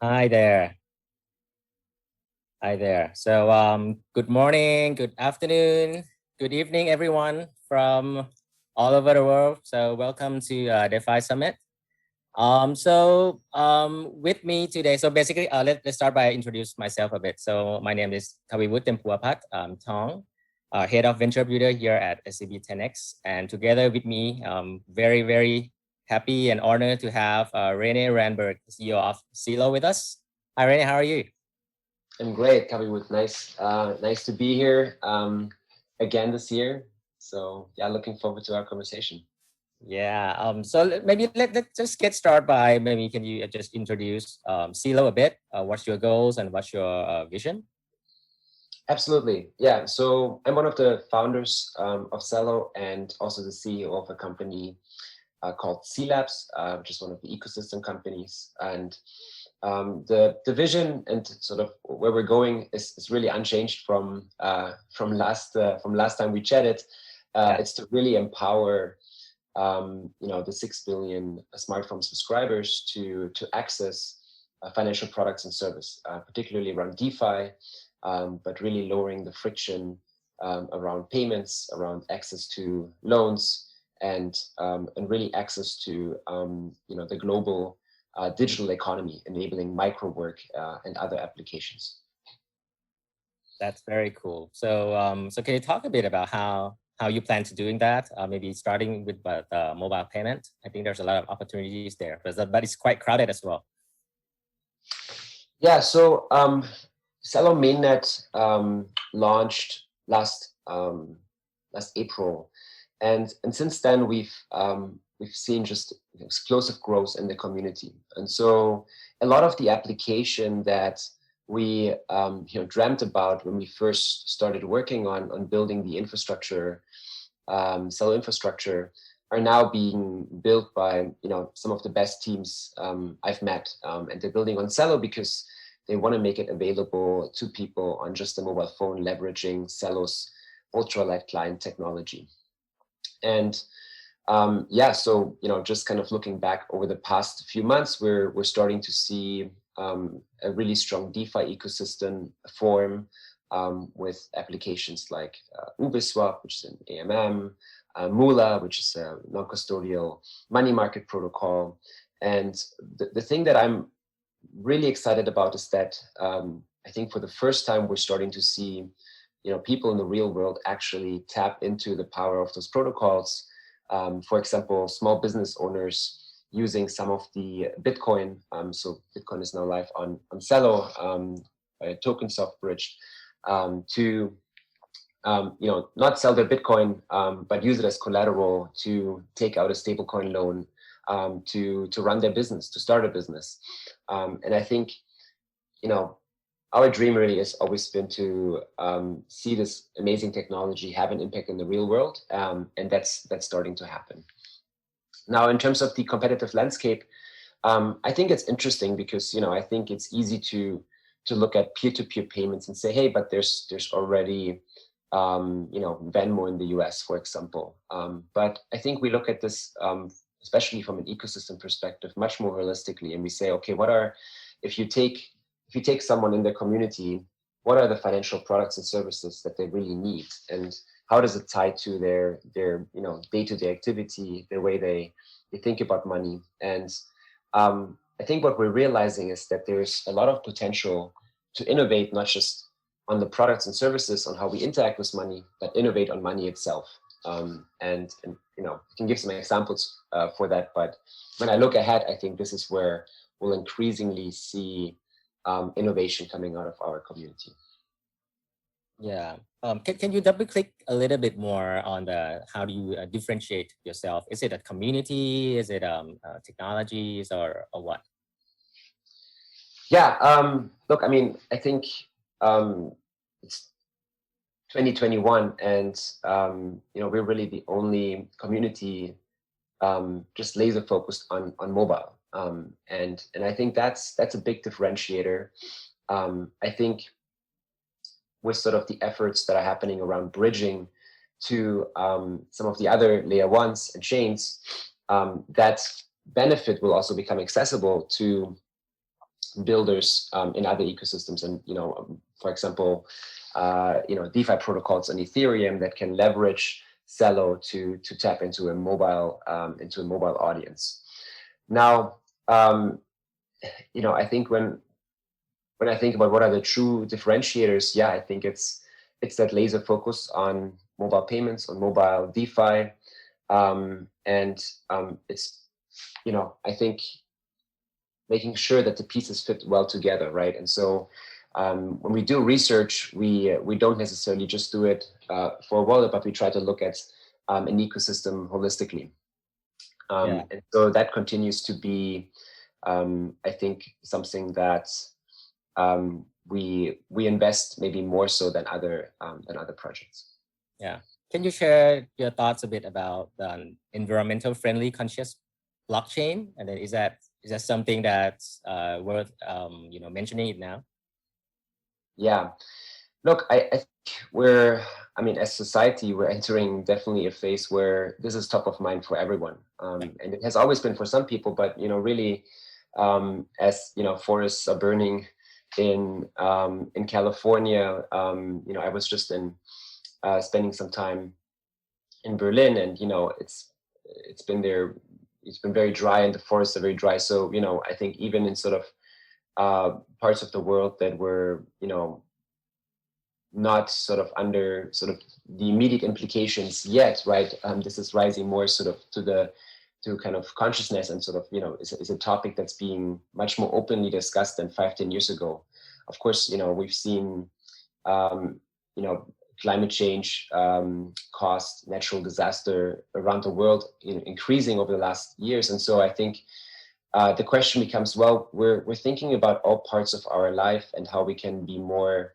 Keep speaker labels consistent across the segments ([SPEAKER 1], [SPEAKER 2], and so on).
[SPEAKER 1] Hi there. Hi there. So, good morning, good afternoon, good evening, everyone from all over the world. So, welcome to DeFi Summit. With me today, so basically, let's start by introduce myself a bit. So, my name is Kaweewut Temphuwapat, Tong, head of venture builder here at SCB 10X, and together with me, very, very happy and honored to have Rene Reinsberg, CEO of Celo, with us. Hi, Rene. How are you?
[SPEAKER 2] I'm great, Kaweewut. Nice to be here again this year. So yeah, looking forward to our conversation.
[SPEAKER 1] Yeah. Maybe let's just get started by maybe can you just introduce Celo a bit? What's your goals and what's your vision?
[SPEAKER 2] Absolutely. Yeah. So I'm one of the founders of Celo and also the CEO of a company called C Labs, which is one of the ecosystem companies. And the vision and sort of where we're going is really unchanged from last time we chatted. It's to really empower the 6 billion smartphone subscribers to access financial products and service, particularly around DeFi, but really lowering the friction around payments, around access to loans, and really access to the global digital economy, enabling micro work and other applications.
[SPEAKER 1] That's very cool. So can you talk a bit about how you plan to doing that? Maybe starting with mobile payment. I think there's a lot of opportunities there, but it's quite crowded as well.
[SPEAKER 2] Yeah. So Celo mainnet launched last April, and since then we've seen just explosive growth in the community. And so a lot of the application that we dreamt about when we first started working on building the infrastructure, Celo infrastructure, are now being built by some of the best teams I've met, and they're building on Celo because they want to make it available to people on just a mobile phone, leveraging Celo's ultralight client technology. And so just kind of looking back over the past few months, we're starting to see a really strong DeFi ecosystem form with applications like Uniswap, which is an AMM, Mula, which is a non-custodial money market protocol. And the thing that I'm really excited about is that I think for the first time we're starting to see people in the real world actually tap into the power of those protocols. For example, small business owners using some of the Bitcoin. So Bitcoin is now live on Celo by a token soft bridge to not sell their Bitcoin, but use it as collateral to take out a stablecoin loan to run their business, to start a business. And I think, our dream really has always been to see this amazing technology have an impact in the real world, and that's starting to happen. Now, in terms of the competitive landscape, I think it's interesting because I think it's easy to look at peer-to-peer payments and say, hey, but there's already Venmo in the US, for example. But I think we look at this, especially from an ecosystem perspective, much more holistically, and we say, okay, if you take someone in their community, what are the financial products and services that they really need, and how does it tie to their day-to-day activity, the way they think about money? And I think what we're realizing is that there's a lot of potential to innovate, not just on the products and services, on how we interact with money, but innovate on money itself. And I can give some examples for that. But when I look ahead, I think this is where we'll increasingly see innovation coming out of our community.
[SPEAKER 1] Yeah. Can you double click a little bit more on how do you differentiate yourself? Is it a community? Is it technologies or what?
[SPEAKER 2] Yeah. Look, I mean, I think it's 2021, and we're really the only community just laser focused on mobile, and I think that's a big differentiator. I think with sort of the efforts that are happening around bridging to some of the other layer ones and chains, that benefit will also become accessible to builders in other ecosystems, and for example, DeFi protocols on Ethereum that can leverage Celo to tap into a mobile audience. Now, I think when I think about what are the true differentiators, I think it's that laser focus on mobile payments, on mobile DeFi, and it's I think making sure that the pieces fit well together, right? And so when we do research, we don't necessarily just do it for a wallet, but we try to look at an ecosystem holistically. And so that continues to be, I think, something that we invest maybe more so than other projects.
[SPEAKER 1] Yeah. Can you share your thoughts a bit about the environmental friendly conscious blockchain? And then is that something that's worth mentioning it now? Yeah.
[SPEAKER 2] Look, I think as society, we're entering definitely a phase where this is top of mind for everyone. And it has always been for some people, but, really, as, forests are burning in California, I was just spending some time in Berlin, and, it's been there. It's been very dry, and the forests are very dry. So, I think even in sort of parts of the world that were, not sort of under sort of the immediate implications yet, right? This is rising more sort of to kind of consciousness, and sort of, is a topic that's being much more openly discussed than 5-10 years ago. Of course, we've seen, climate change caused natural disaster around the world increasing over the last years. And so I think the question becomes, well, we're thinking about all parts of our life and how we can be more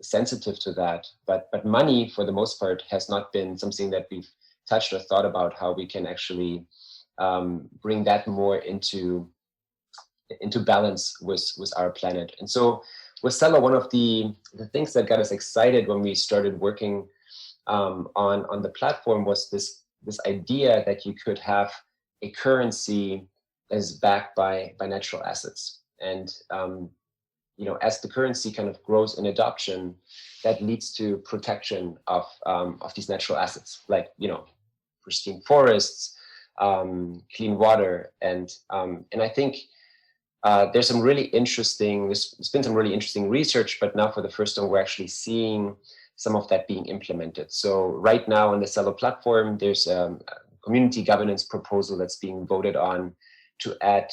[SPEAKER 2] sensitive to that. But money, for the most part, has not been something that we've touched or thought about how we can actually bring that more into balance with our planet. And so with Celo, one of the things that got us excited when we started working on the platform was this idea that you could have a currency that is backed by natural assets. And as the currency kind of grows in adoption, that leads to protection of these natural assets, like pristine forests, clean water, and I think there's some really interesting. There's been some really interesting research, but now for the first time we're actually seeing some of that being implemented. So right now on the Celo platform, there's a community governance proposal that's being voted on to add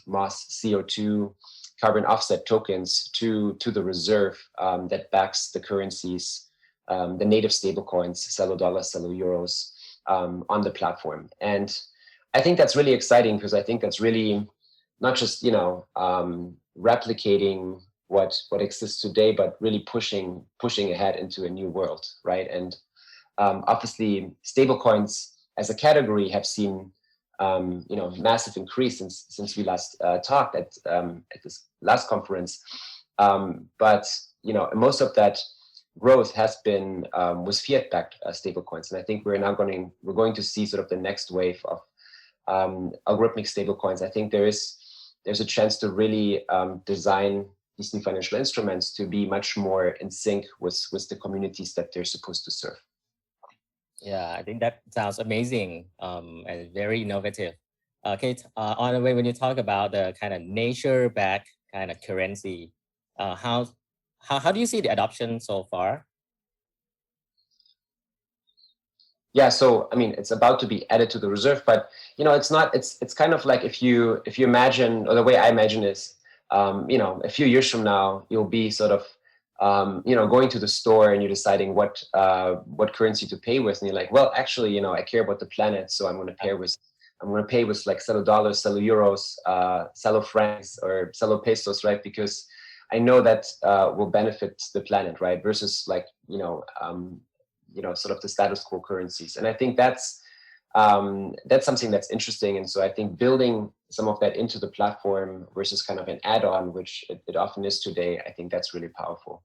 [SPEAKER 2] mass CO2 carbon offset tokens to the reserve that backs the currencies, the native stablecoins, Celo dollars, Celo euros, on the platform. And I think that's really exciting, because I think that's really not just replicating what exists today, but really pushing ahead into a new world, right? And obviously, stablecoins as a category have seen massive increase since we last talked at this last conference. But most of that growth has been with fiat-backed stablecoins, and I think we're going to see sort of the next wave of algorithmic stablecoins. I think there's a chance to really design these new financial instruments to be much more in sync with the communities that they're supposed to serve.
[SPEAKER 1] Yeah, I think that sounds amazing and very innovative. Okay, on the way, when you talk about the kind of nature-backed kind of currency, how do you see the adoption so far?
[SPEAKER 2] Yeah, so I mean, it's about to be added to the reserve, but it's not. It's kind of like if you imagine, or the way I imagine is, a few years from now, you'll be sort of going to the store and you're deciding what currency to pay with, and you're like, well, actually, I care about the planet, so I'm going to pay with like Celo dollars, Celo euros, Celo francs, or Celo pesos, right? Because I know that will benefit the planet, right? Versus like sort of the status quo currencies, and I think that's something that's interesting. And so I think building some of that into the platform versus kind of an add-on, which it often is today, I think that's really powerful.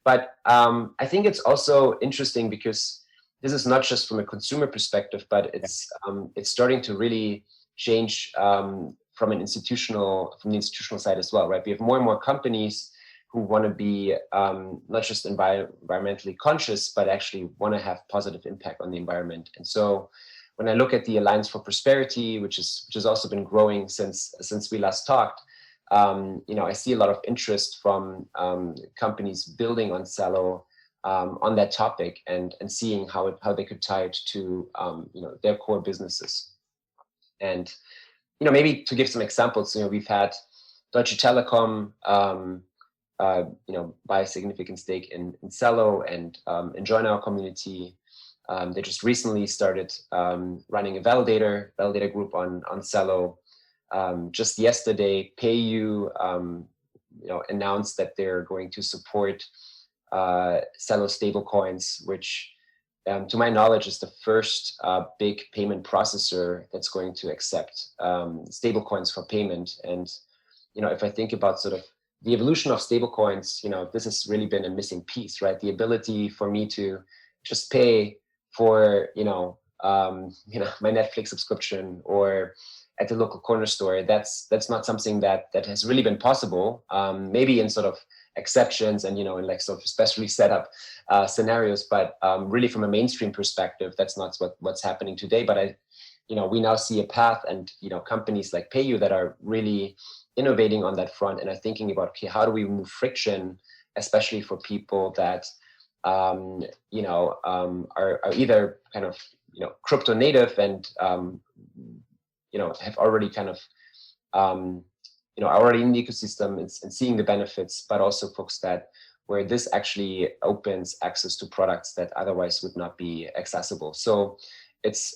[SPEAKER 2] But I think it's also interesting because this is not just from a consumer perspective, but it's starting to really change from the institutional side as well, right? We have more and more companies who want to be not just environmentally conscious, but actually want to have positive impact on the environment. And so when I look at the Alliance for Prosperity, which has also been growing since we last talked, I see a lot of interest from companies building on Celo on that topic and seeing how they could tie it to their core businesses. And maybe to give some examples, we've had Deutsche Telekom buy a significant stake in Celo and join our community. They just recently started running a validator group on Celo. Just yesterday, PayU announced that they're going to support Celo stablecoins, which to my knowledge is the first big payment processor that's going to accept stablecoins for payment. And if I think about sort of the evolution of stablecoins, this has really been a missing piece, right? The ability for me to just pay for my Netflix subscription or at the local corner store, that's not something that has really been possible. Maybe in sort of exceptions and in like sort of specially set up scenarios, but really from a mainstream perspective, that's not what's happening today. But we now see a path, and companies like PayU that are really innovating on that front and are thinking about, okay, how do we remove friction, especially for people that are either kind of crypto native and have already kind of already in the ecosystem and seeing the benefits, but also folks that where this actually opens access to products that otherwise would not be accessible. So it's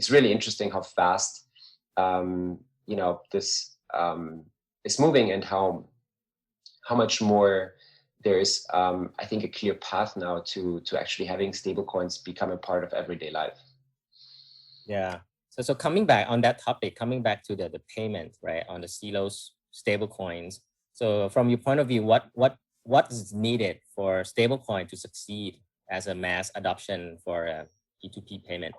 [SPEAKER 2] really interesting how fast this is moving, and how much more there is I think a clear path now to actually having stablecoins become a part of everyday life.
[SPEAKER 1] Yeah. So coming back on that topic, coming back to the payment, right, on the Celo's stablecoins. So from your point of view, what is needed for stablecoin to succeed as a mass adoption for a P2P payment?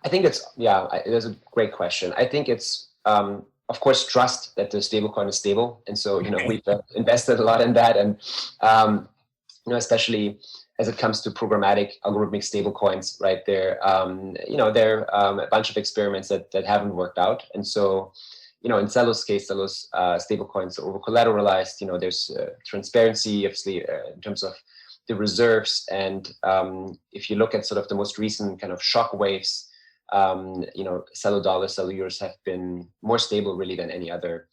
[SPEAKER 2] I think it's a great question. I think it's of course trust that the stablecoin is stable, and so we've invested a lot in that, and especially as it comes to programmatic algorithmic stablecoins, right? There a bunch of experiments that haven't worked out, and so in Celo's case, Celo's stablecoins are over collateralized. There's transparency, obviously, in terms of the reserves, and if you look at sort of the most recent kind of shock waves, Celo dollars, Celo euros have been more stable really than any other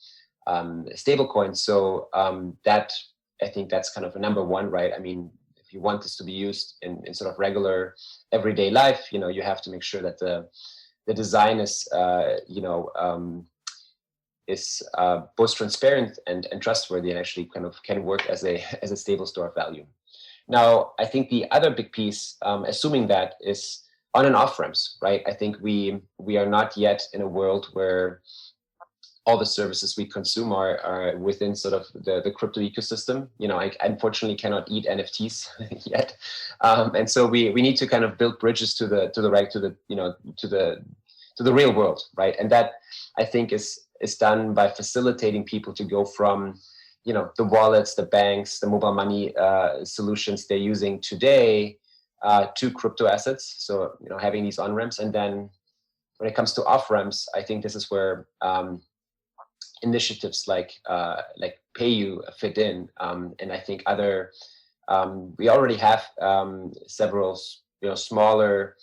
[SPEAKER 2] stablecoin. So that, I think that's kind of a number one, right? I mean, if you want this to be used in sort of regular everyday life, you have to make sure that the design is both transparent and trustworthy, and actually kind of can work as a stable store of value. Now, I think the other big piece, assuming that, is on and off ramps, right? I think we are not yet in a world where all the services we consume are within sort of the crypto ecosystem. I unfortunately cannot eat NFTs yet, and so we need to kind of build bridges to the real world, right? And that, I think, is done by facilitating people to go from the wallets, the banks, the mobile money solutions they're using today to crypto assets. So having these on ramps, and then when it comes to off ramps, I think this is where initiatives like PayU fit in, and I think other we already have several smaller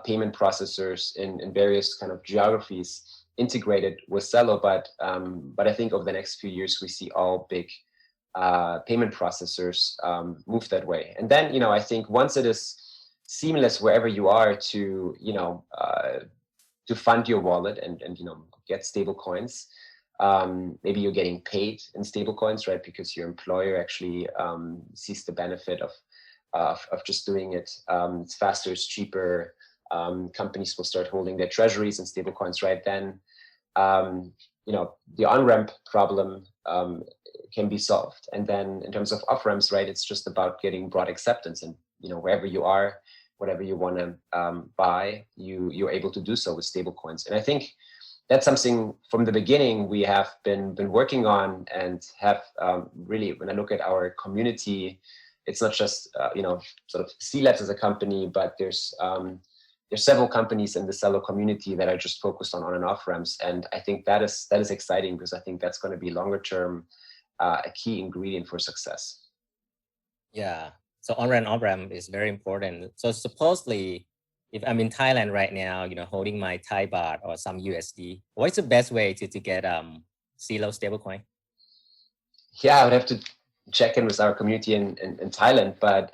[SPEAKER 2] payment processors in various kind of geographies integrated with Celo, but I think over the next few years we see all big payment processors move that way. And then I think once it is seamless wherever you are to fund your wallet and get stable coins, maybe you're getting paid in stable coins, right? Because your employer actually sees the benefit of just doing it. It's faster, it's cheaper. Companies will start holding their treasuries in stable coins, right? Then the on-ramp problem can be solved. And then in terms of off-ramps, right, it's just about getting broad acceptance, and wherever you are, whatever you want to buy, you're able to do so with stable coins. And I think that's something from the beginning we have been working on, and have really, when I look at our community, it's not just sort of C-Labs as a company, but there's several companies in the Celo community that are just focused on and off ramps, and I think that is exciting, because I think that's going to be longer term a key ingredient for success.
[SPEAKER 1] Yeah. So on-ramp, off-ramp is very important. So supposedly, if I'm in Thailand right now, holding my Thai baht or some USD, what's the best way to get Celo stablecoin?
[SPEAKER 2] Yeah, I would have to check in with our community in Thailand, but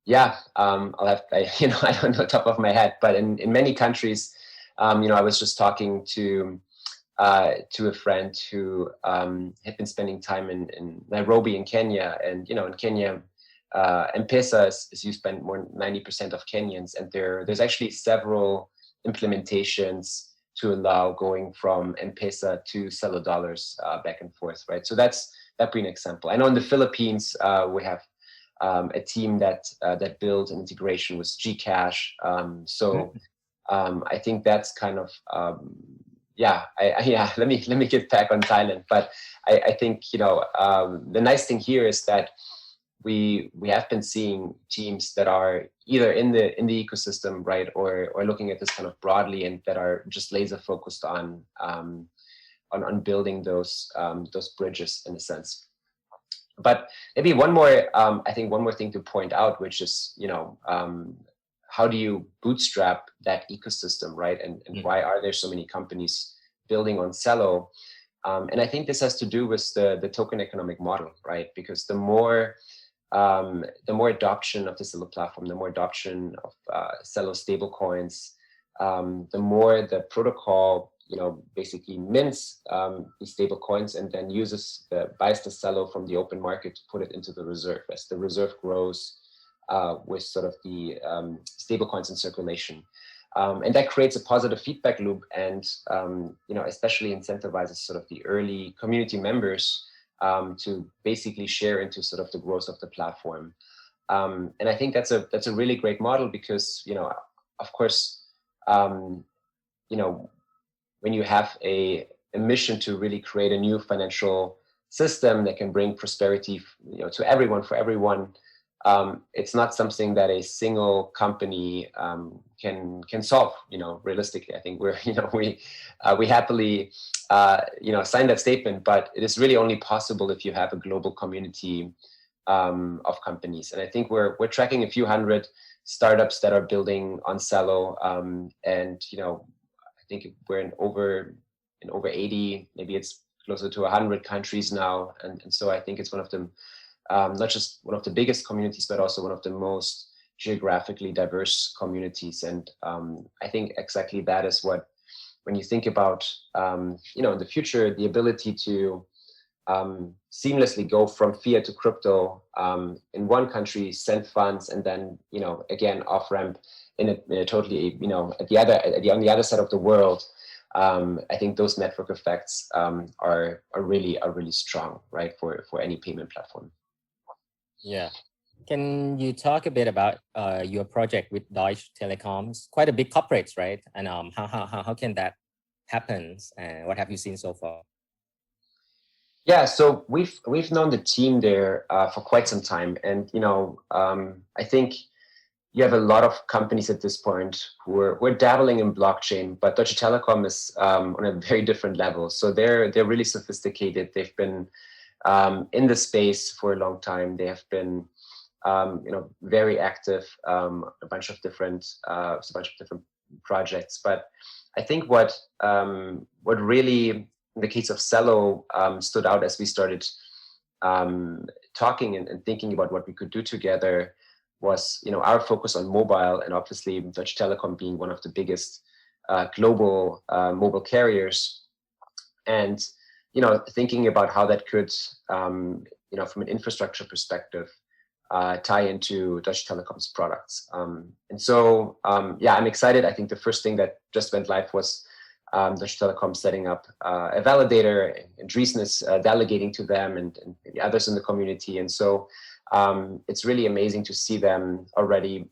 [SPEAKER 2] yeah, I'll have, I don't know top of my head, but in many countries, I was just talking to a friend who had been spending time in Nairobi in Kenya, and in Kenya, M-Pesa is used by more than 90% of Kenyans, and there's actually several implementations to allow going from M-Pesa to Celo dollars back and forth, right? So that'd be an example. I know in the Philippines we have a team that built an integration with Gcash. So I think that's kind of let me get back on Thailand. But I think the nice thing here is that we have been seeing teams that are either in the ecosystem, right, or looking at this kind of broadly, and that are just laser focused on building those bridges in a sense. But maybe one more thing to point out, which is how do you bootstrap that ecosystem, right? And why are there so many companies building on Celo? And I think this has to do with the token economic model, right? Because the more adoption of the Celo platform, the more adoption of Celo stablecoins, the more the protocol basically mints these stable coins, and then buys the Celo from the open market to put it into the reserve. As the reserve grows with sort of the stable coins in circulation. And that creates a positive feedback loop, and especially incentivizes sort of the early community members to basically share into sort of the growth of the platform. And I think that's a really great model, because of course, when you have a mission to really create a new financial system that can bring prosperity, to everyone, for everyone, it's not something that a single company can solve. Realistically, I think we happily sign that statement, but it is really only possible if you have a global community of companies. And I think we're tracking a few hundred startups that are building on Celo, and I think we're in over 80, maybe it's closer to 100 countries now. And so I think it's one of them, not just one of the biggest communities, but also one of the most geographically diverse communities. And I think exactly that is what, when you think about, in the future, the ability to seamlessly go from fiat to crypto in one country, send funds, and then, again, off ramp in a totally, on the other side of the world. I think those network effects are really strong, right, for any payment platform.
[SPEAKER 1] Yeah. Can you talk a bit about your project with Deutsche Telekom? It's quite a big corporate, right? And how can that happen? And what have you seen so far?
[SPEAKER 2] Yeah, so we've known the team there for quite some time, and I think you have a lot of companies at this point who are dabbling in blockchain, but Deutsche Telekom is on a very different level. So they're really sophisticated. They've been in the space for a long time. They have been very active, a bunch of different projects. But I think what really, in the case of Celo, stood out as we started talking and thinking about what we could do together was, our focus on mobile, and obviously Deutsche Telekom being one of the biggest global mobile carriers, and thinking about how that could, from an infrastructure perspective, tie into Deutsche Telekom's products. And so, I'm excited. I think the first thing that just went live was Deutsche Telekom setting up a validator, and Driesen is delegating to them, and the others in the community. And so it's really amazing to see them already,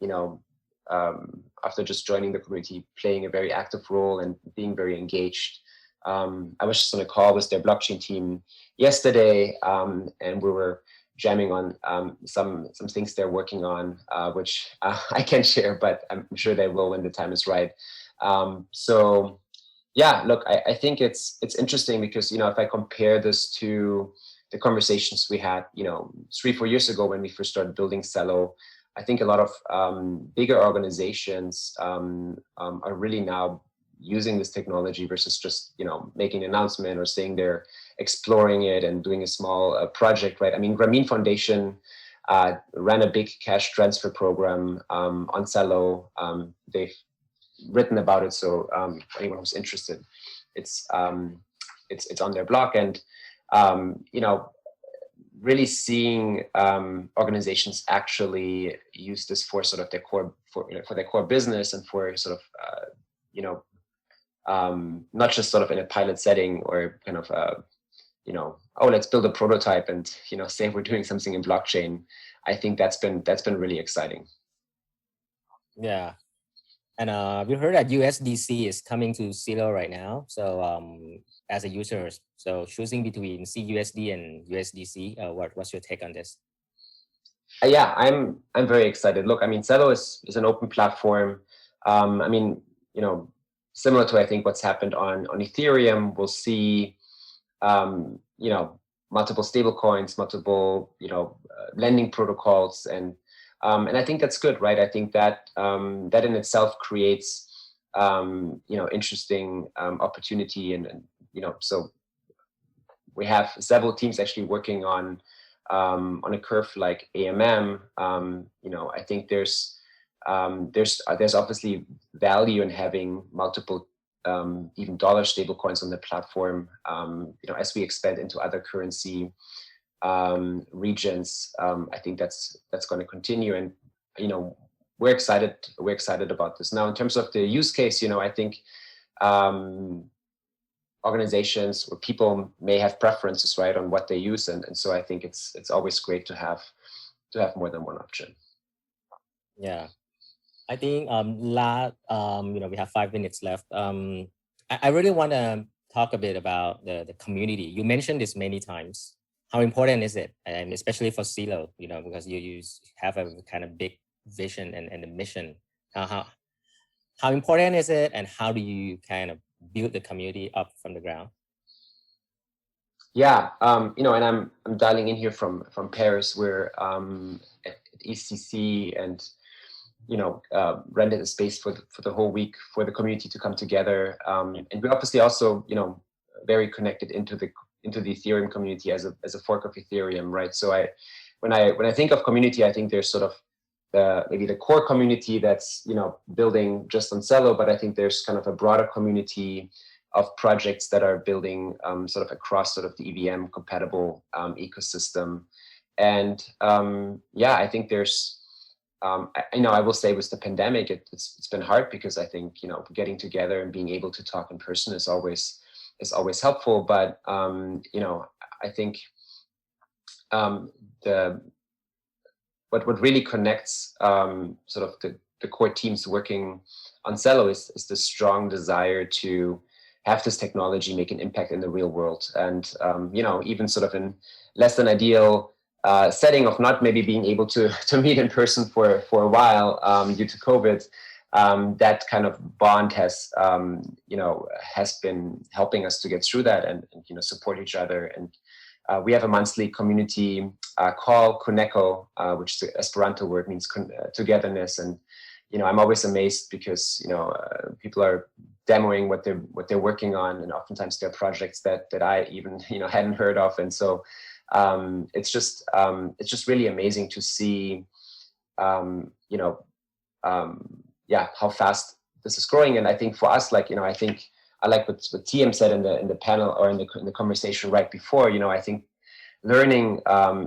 [SPEAKER 2] after just joining the community, playing a very active role and being very engaged. I was just on a call with their blockchain team yesterday, and we were jamming on some things they're working on, which I can't share, but I'm sure they will when the time is right. So yeah, look, I think it's interesting because, if I compare this to the conversations we had, 3-4 years ago when we first started building Celo, I think a lot of bigger organizations are really now using this technology versus just, making an announcement or saying they're exploring it and doing a small project, right? I mean, Grameen Foundation ran a big cash transfer program on Celo. They've written about it, so anyone who's interested, it's on their blog. And really seeing organizations actually use this for sort of their core for their core business and for sort of not just sort of in a pilot setting or kind of oh, let's build a prototype and say we're doing something in blockchain. I think that's been really exciting.
[SPEAKER 1] Yeah. And we heard that USDC is coming to Celo right now. So as a user, so choosing between CUSD and USDC, what's your take on this?
[SPEAKER 2] Yeah, I'm very excited. Look, I mean, Celo is an open platform. I mean, similar to I think what's happened on Ethereum, we'll see multiple stablecoins, multiple lending protocols, and I think that's good, right? I think that that in itself creates interesting opportunity, and so we have several teams actually working on a curve like AMM. I think there's obviously value in having multiple even dollar stable coins on the platform. As we expand into other currency regions, I think that's going to continue, and we're excited about this. Now, in terms of the use case, I think organizations or people may have preferences, right, on what they use, and so I think it's always great to have more than one option.
[SPEAKER 1] Yeah, I think we have 5 minutes left. I really want to talk a bit about the community. You mentioned this many times. How important is it, and especially for Celo, because you have a kind of big vision and a mission. How important is it, and how do you kind of build the community up from the ground?
[SPEAKER 2] Yeah, and I'm dialing in here from Paris. We're at ECC, and rented a space for the whole week for the community to come together. And we're obviously also very connected into the Ethereum community as a fork of Ethereum, right? So when I think of community, I think there's sort of maybe the core community that's building just on Celo, but I think there's kind of a broader community of projects that are building sort of across sort of the EVM compatible ecosystem. And I think there's I will say with the pandemic, it's been hard because I think getting together and being able to talk in person is always helpful. But I think what really connects sort of the core teams working on Celo is the strong desire to have this technology make an impact in the real world, and even sort of in less than ideal setting of not maybe being able to meet in person for a while due to COVID, that kind of bond has been helping us to get through that and support each other. And we have a monthly community call, Kuneko, which the Esperanto word means togetherness. And I'm always amazed because people are demoing what they're working on, and oftentimes they're projects that I even hadn't heard of. And so it's just really amazing to see how fast this is growing. And I think for us, I think I like what TM said in the panel or in the conversation right before. I think learning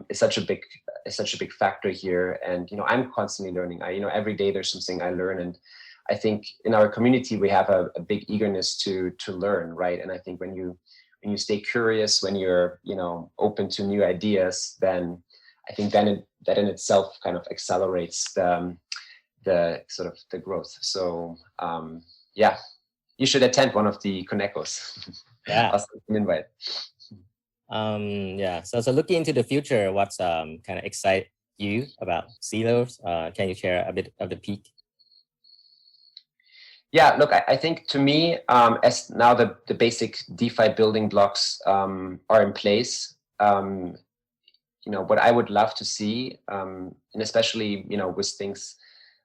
[SPEAKER 2] is such a big factor here, and I'm constantly learning. Every day there's something I learn, and I think in our community we have a big eagerness to learn, right? And I think when you stay curious, when you're open to new ideas, then I think that in itself kind of accelerates the sort of the growth. So yeah, you should attend one of the Conecos.
[SPEAKER 1] Yeah.
[SPEAKER 2] I'll send an invite.
[SPEAKER 1] Yeah. So looking into the future, what's kind of excite you about Celo? Can you share a bit of the peak?
[SPEAKER 2] Yeah, look, I think to me, as now the basic DeFi building blocks are in place, you know, what I would love to see, and especially, you know, with things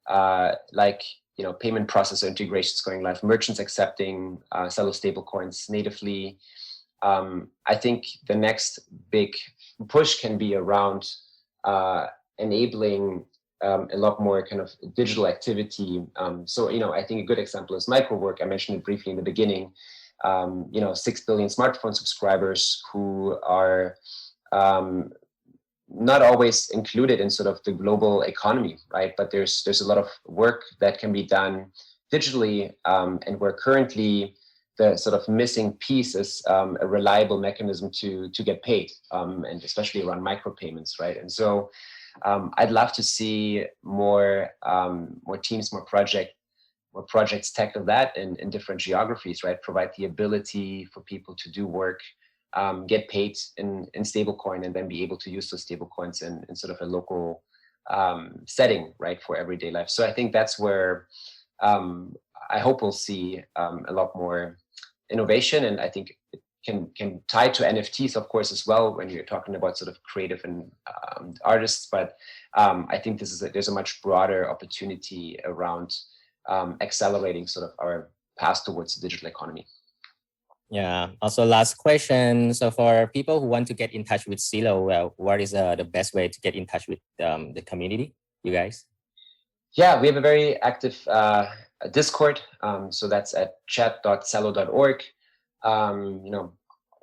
[SPEAKER 2] like, you know, payment processor integrations going live, merchants accepting Celo stablecoins natively. I think the next big push can be around enabling a lot more kind of digital activity. So, you know, I think a good example is microwork. I mentioned it briefly in the beginning. You know, 6 billion smartphone subscribers who are not always included in sort of the global economy, right? But there's a lot of work that can be done digitally, and we're currently the sort of missing piece is a reliable mechanism to get paid, and especially around micropayments, right? And so I'd love to see more teams, more projects tackle that in different geographies, right? Provide the ability for people to do work, get paid in stablecoin, and then be able to use those stablecoins in sort of a local setting, right, for everyday life. So I think that's where I hope we'll see a lot more innovation, and I think it can tie to NFTs, of course, as well, when you're talking about sort of creative and artists. But I think there's a much broader opportunity around accelerating sort of our path towards the digital economy.
[SPEAKER 1] Yeah. Also, last question. So for people who want to get in touch with Celo, well, what is the best way to get in touch with the community, you guys?
[SPEAKER 2] Yeah, we have a very active Discord. So that's at chat.celo.org. You know,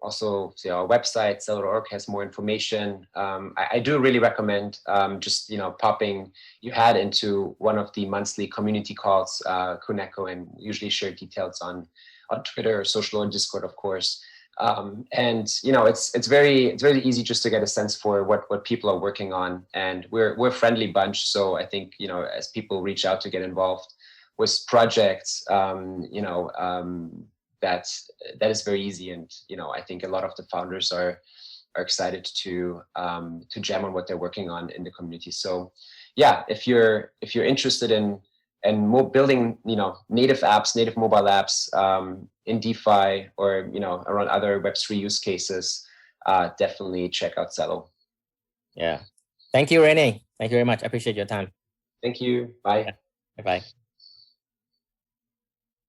[SPEAKER 2] also see our website, celo.org, has more information. I do really recommend just, you know, popping your head into one of the monthly community calls, Kuneco, and usually share details on Twitter or social or Discord, of course. And you know, it's very easy just to get a sense for what people are working on, and we're a friendly bunch. So I think, you know, as people reach out to get involved with projects, you know, that is very easy. And you know, I think a lot of the founders are excited to jam on what they're working on in the community. So yeah, if you're interested in building, you know, native mobile apps in DeFi, or, you know, around other Web3 use cases, definitely check out Celo.
[SPEAKER 1] Yeah. Thank you, Rene. Thank you very much. I appreciate your time.
[SPEAKER 2] Thank you. Bye.
[SPEAKER 1] Bye-bye.